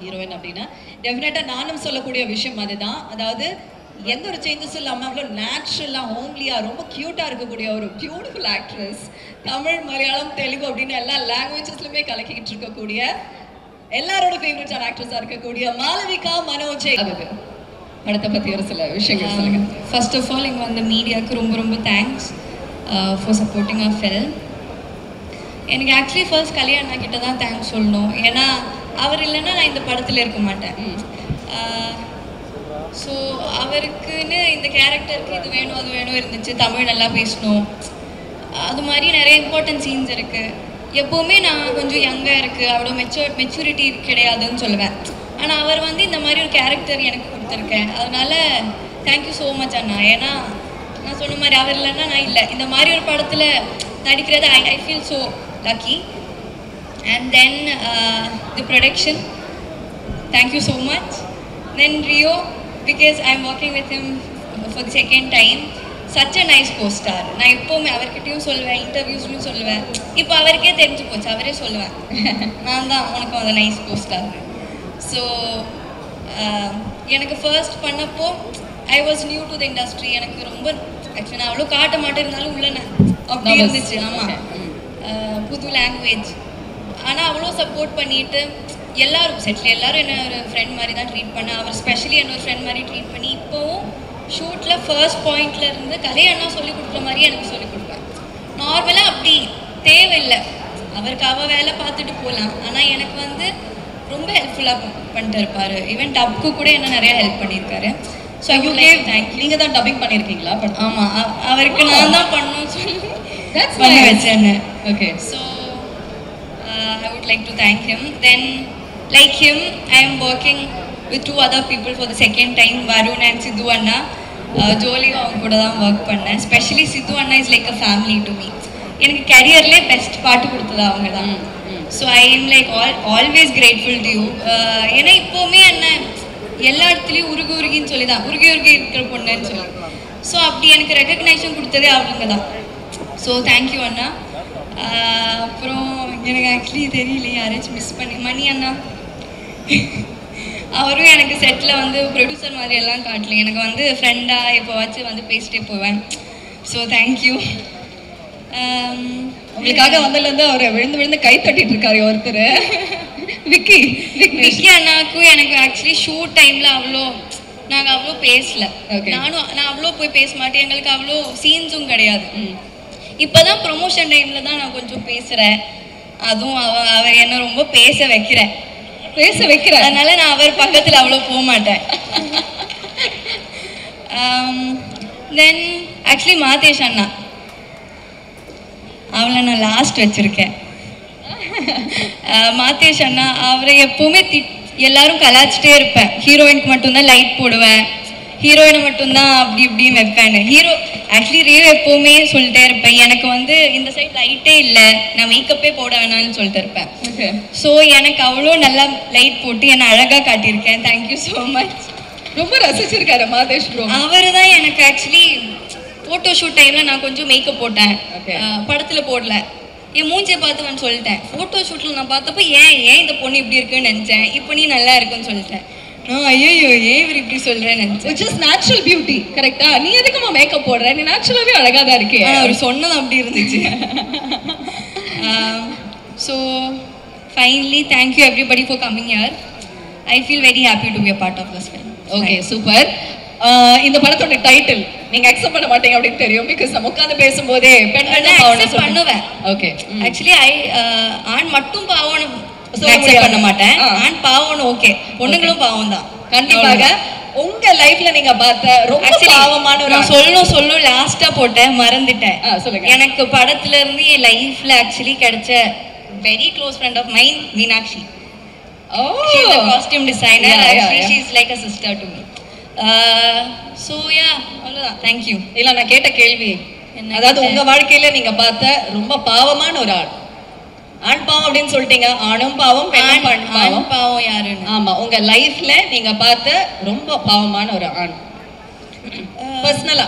Heroine அப்படின்னா டெஃபினட்டாக நானும் சொல்லக்கூடிய விஷயம் அதுதான். அதாவது எந்த ஒரு சேஞ்சஸும் இல்லாமல் அவ்வளோ நேச்சுரலாக ஹோம்லியாக ரொம்ப க்யூட்டாக இருக்கக்கூடிய ஒரு பியூட்டிஃபுல் ஆக்ட்ரஸ். தமிழ், மலையாளம், தெலுங்கு அப்படின்னு எல்லா லாங்குவேஜஸ்லையுமே கலக்கிக்கிட்டு இருக்கக்கூடிய எல்லாரோட ஃபேவரட்டான ஆக்ட்ரஸாக இருக்கக்கூடிய மாளவிகா மனோஜ். அது படத்தை பற்றி ஒரு சில விஷயங்கள் சொல்லுங்கள். ஃபர்ஸ்ட் ஆஃப் ஆல் இங்கே வந்த மீடியாவுக்கு ரொம்ப ரொம்ப thanks for supporting our film. எனக்கு ஆக்சுவலி ஃபர்ஸ்ட் கல்யாணா கிட்ட தான் தேங்க்ஸ் சொல்லணும். ஏன்னா அவர் இல்லைன்னா நான் இந்த படத்தில் இருக்க மாட்டேன். ஸோ அவருக்குன்னு இந்த கேரக்டருக்கு இது வேணும் அது வேணும் இருந்துச்சு. தமிழ் நல்லா பேசணும், அது மாதிரி நிறைய இம்பார்ட்டன்ட் சீன்ஸ் இருக்குது. எப்போவுமே நான் கொஞ்சம் யங்காக இருக்குது, அவ்வளோ மெச்சூரிட்டி கிடையாதுன்னு சொல்லுவேன். ஆனால் அவர் வந்து இந்த மாதிரி ஒரு கேரக்டர் எனக்கு கொடுத்துருக்கேன். அதனால் தேங்க்யூ ஸோ மச் அண்ணா. ஏன்னா நான் சொன்ன மாதிரி அவர் இல்லைன்னா நான் இல்லை. இந்த மாதிரி ஒரு படத்தில் நடிக்கிறது I feel so lucky. And then the production, thank you so much. Then Rio, because I'm working with him for the second time, such a nice co-star. நான் எப்போவுமே அவர்கிட்டையும் சொல்லுவேன், இன்டர்வியூஸ்லையும் சொல்லுவேன். இப்போ அவருக்கே தெரிஞ்சு போச்சு, அவரே சொல்லுவேன் நான் தான் உனக்கு அந்த நைஸ் co-star. ஸோ எனக்கு ஃபர்ஸ்ட் பண்ணப்போ I was new to the industry. எனக்கு ரொம்ப ஆக்சுவலி நான் அவ்வளோ காட்ட மாட்டேன், இருந்தாலும் உள்ள அப்படி இருந்துச்சு. ஆமாம், புது லாங்குவேஜ். ஆனால் அவ்வளோ சப்போர்ட் பண்ணிட்டு எல்லோரும் செட்டில் எல்லோரும் என்ன ஒரு ஃப்ரெண்ட் மாதிரி தான் ட்ரீட் பண்ணேன். அவர் ஸ்பெஷலி என்ன ஒரு ஃப்ரெண்ட் மாதிரி ட்ரீட் பண்ணி இப்போவும் ஷூட்டில் ஃபர்ஸ்ட் பாயிண்டில் இருந்து கலையண்ணா சொல்லிக் கொடுக்குற மாதிரி எனக்கு சொல்லிக் கொடுப்பேன். நார்மலாக அப்படி தேவையில்லை, அவருக்கு அவள் வேலை பார்த்துட்டு போகலாம். ஆனால் எனக்கு வந்து ரொம்ப ஹெல்ப்ஃபுல்லாக பண்ணிட்டு இருப்பார். ஈவன் டப்க்கு கூட என்ன நிறையா ஹெல்ப் பண்ணியிருக்காரு. So I would like thank. நீங்கள் தான் டப்பிங் பண்ணியிருக்கீங்களா? பட் ஆமாம், அவருக்கு நான் தான் பண்ணணும்னு சொல்லி பண்ண வச்சேன். Okay. So I would like to thank him. Then, like him, I am working with 2 other people for the second time, Varun and Sidhu Anna. Jolly அவங்க கூட தான் ஒர்க் பண்ணேன். ஸ்பெஷலி சித்து அண்ணா is like a family to me. எனக்கு கரியர்லேயே best பாட்டு கொடுத்தது அவங்க தான். So I am like always grateful to you. ஏன்னா இப்போவுமே என்ன எல்லா இடத்துலையும் உருகின்னு சொல்லி தான் உருகி இருக்கிற பொண்ணுன்னு சொல்லி. ஸோ அப்படி எனக்கு ரெகக்னைசேஷன் கொடுத்ததே அவங்க தான். ஸோ தேங்க்யூ அண்ணா. அப்புறம் எனக்கு ஆக்சுவலி தெரியலையே, யாராச்சும் மிஸ் பண்ணி மணி அண்ணா அவரும் எனக்கு செட்டில் வந்து ப்ரொடியூசர் மாதிரி எல்லாம் காட்டல. எனக்கு வந்து ஃப்ரெண்டாக எப்போவாச்சும் வந்து பேசிட்டே போவேன். So thank you. உங்களுக்காக வந்ததுலேருந்து அவர் விழுந்து கை தட்டிட்டு இருக்காரு ஒருத்தர். விக்கி அண்ணாக்கும் எனக்கு ஆக்சுவலி ஷூட் டைமில் நாங்கள் அவ்வளோ பேசல. நான் அவ்வளோ போய் பேச மாட்டேன், எங்களுக்கு அவ்வளோ சீன்ஸும் கிடையாது. இப்போதான் ப்ரொமோஷன் டைமில் தான் நான் கொஞ்சம் பேசுகிறேன். அதுவும் அவர் என்ன ரொம்ப பேச வைக்கிறேன். அதனால நான் அவர் பக்கத்தில் அவ்வளோ போக மாட்டேன். தென் ஆக்சுவலி மாதேஷ் அண்ணா, அவளை நான் லாஸ்ட் வச்சுருக்கேன். மாதேஷ் அண்ணா அவரை எப்போவுமே எல்லாரும் கலாச்சிட்டே இருப்பேன். ஹீரோயினுக்கு மட்டும்தான் லைட் போடுவேன், ஹீரோயினை மட்டும்தான் அப்படி இப்படின்னு வைப்பேன். ஆக்சுவலி ரியோ எப்போவுமே சொல்லிட்டே இருப்பேன், எனக்கு வந்து இந்த சைட் லைட்டே இல்லை, நான் மேக்கப்பே போட வேணாம்னு சொல்லிட்டு இருப்பேன். ஸோ எனக்கு அவ்வளோ நல்லா லைட் போட்டு என்னை அழகாக காட்டியிருக்கேன். Thank you so much. ரொம்ப ரசிச்சிருக்காரு மாதேஷ் ப்ரோ. அவர் தான் எனக்கு ஆக்சுவலி ஃபோட்டோ ஷூட் டைமில் நான் கொஞ்சம் மேக்கப் போட்டேன், படத்தில் போடல. என் மூஞ்சியை பார்த்துவேன்னு சொல்லிட்டேன். ஃபோட்டோ ஷூட்டில் நான் பார்த்தப்போ ஏன் இந்த பொண்ணு இப்படி இருக்குன்னு நினச்சேன். இப்போ நீ நல்லா இருக்குன்னு சொல்லிட்டேன். ஐயோ ஏன் இவர் இப்படி சொல்கிறேன்னு நினச்சேன். Just natural beauty. கரெக்டா? நீ எதுக்குமா மேக்கப் போடுற? நீ நேச்சுரலாகவே அழகாக தான் இருக்கே. அவர் சொன்னது அப்படி இருந்துச்சு. So finally thank you everybody for coming here. I feel very happy to be a part of this film. Okay, super. இந்த படத்தோட டைட்டில் நீங்க அக்செப்ட் பண்ண மாட்டீங்க அப்படின்னு தெரியும். பிகாஸ் நம்ம உட்காந்து பேசும்போதே அக்செப்ட் பண்ணுவேன். ஓகே, ஆக்சுவலி ஆண் மட்டும் பாவம் அக்செப்ட் பண்ண மாட்டேன். ஆண் பாவம் ஓகே, பொண்ணுங்களும் பாவம் தான். கண்டிப்பாக உங்க லைஃப்ல நீங்க பார்த்த ரொம்ப பாவமான ஒரு சொல்லும் லாஸ்டா போட்டேன், மறந்துட்டேன். சொல்லுங்க. எனக்கு படத்துல இருந்து என் லைஃப்ல ஆக்சுவலி கிடைச்ச very close friend of mine Meenakshi. She's a costume designer. Actually, she's like a sister to me. So yeah, அவ்வளவுதான். Thank you. இல்ல நான் கேட்ட கேள்வி, அதாவது உங்க வாழ்க்கையில நீங்க பார்த்த ரொம்ப பாவமான ஒரு ஆள். ஆண் பாவம் அப்படின்னு சொல்லிட்டீங்க. ஆணும் பாவம், பெண்ணும் பாவம். பாவம் யாருன்னு? ஆமா, உங்க லைஃப்ல நீங்க பார்த்த ரொம்ப பாவமான ஒரு ஆண் பர்சனலா.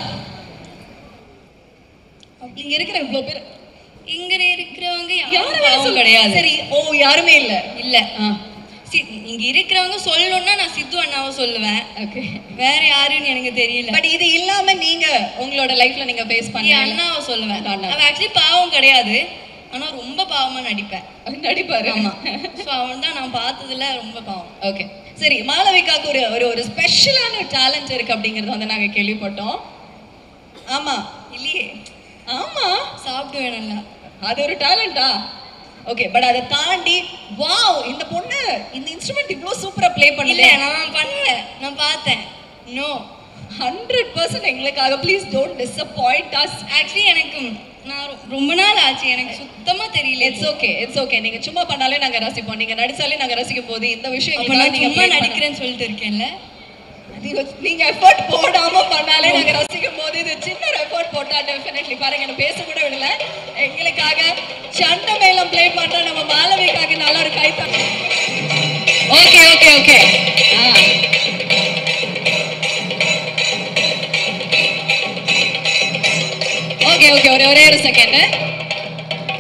இங்க இருக்கிற இவ்வளவு பேர், இங்க இருக்கிறவங்க யாரும் கிடையாது. சரி, யாருமே இல்ல. இங்க இருக்கிறவங்க சொல்லணும்னா நான் சித்து அண்ணாவை சொல்லுவேன். ஓகே, வேற யாருன்னு எனக்கு தெரியல. பட் இது இல்லாம நீங்க உங்களோட லைஃப்ல நீங்க ஃபேஸ் பண்ணி அண்ணாவை சொல்லுவேன். அவ ஆக்சுவலி பாவம் கிடையாது, ஆனா ரொம்ப பாவமா நடிப்பாரு. ஆமா, ஸோ அவன் தான் நான் பார்த்ததுல ரொம்ப பாவம். ஓகே, சரி, மாளவிகாவுக்கு ஒரு ஒரு ஸ்பெஷலான டேலண்ட் இருக்கு அப்படிங்கறது வந்து நாங்க கேள்விப்பட்டோம். ஆமா இல்லையே? ஆமா, சாப்பிடுவேன் நல்லா. அது ஒரு டேலண்டா? ஓகே, பட் அதை தாண்டி வாவ், இந்த பொண்ணு இந்த இன்ஸ்ட்ருமெண்ட் இவ்வளோ சூப்பரா ப்ளே பண்ணல. நான் பண்ணல, நான் பார்த்தேன். நோ, 100% எங்களுக்காக please don't disappoint us. Actually எனக்கு நான் ரொம்ப நாள் ஆச்சு, எனக்கு சுத்தமா தெரியல. இட்ஸ் ஓகே, நீங்க சும்மா பண்ணாலே நாங்க ரசிப்போம், நீங்க நடிச்சாலே நாங்க ரசிக்கும் போது இந்த விஷயம் நான் சும்மா நடிக்கிறேன்னு சொல்லிட்டு இருக்கேன்ல. நீங்க எஃபர்ட் போடாம பண்ணாலே நாங்க ரசிக்கும் போது இது சின்ன ஒரு எஃபர்ட் போட்டா டெஃபினெட்லி பாருங்க, என்ன பேச கூட விடல. எங்களுக்காக சண்டை மேளம் ப்ளே பண்ற நம்ம மாளவிகாக்கு நல்ல ஒரு கை தட்டு. Okay okay okay okay okay ஒரே ஒரு செகண்ட்.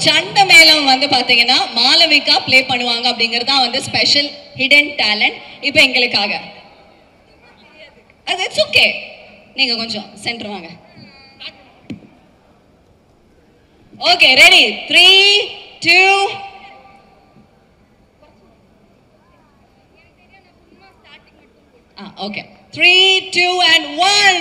சண்டை மேளம் வந்து பாத்தீங்கன்னா மாளவிகா ப்ளே பண்ணுவாங்க அப்படிங்கிறது தான் வந்து ஸ்பெஷல் ஹிடன் டேலண்ட். இப்போ எங்களுக்காக அது இட்ஸ் ஓகே, நீங்க கொஞ்சம் சென்டர் வாங்க. Okay, ready, 3 2 okay, 3 2 and 1.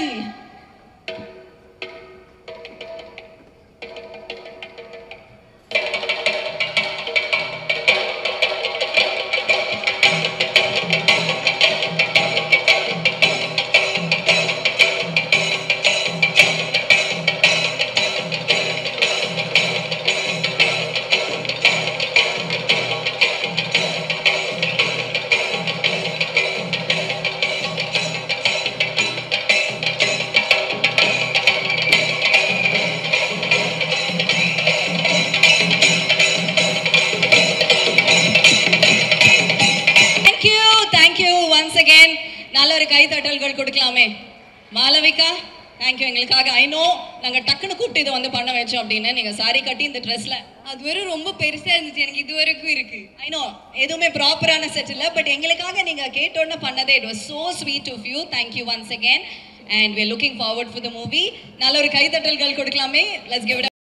நல்ல ஒரு கை தட்டல்கள் கொடுக்கலாமே. மாளவிகா, தேங்க்யூ எங்களுக்காக. ஐ நோ நாங்க டக்குன்னு கூப்பிட்டு இதை வந்து பண்ண வச்சோம் அப்படின்னு. நீங்க சாரி கட்டி இந்த ட்ரெஸ்ல அது வரை ரொம்ப பெருசா இருந்துச்சு, எனக்கு இது வரைக்கும் இருக்கு. ஐ நோ எதுவுமே ப்ராப்பரான செட் இல்லை, பட் எங்களுக்காக நீங்க கேட்டோன்னு பண்ணதே it was so sweet of you. Thank you once again and we are looking forward for the movie. நல்ல ஒரு கை தட்டல்கள் கொடுக்கலாமே. Let's give it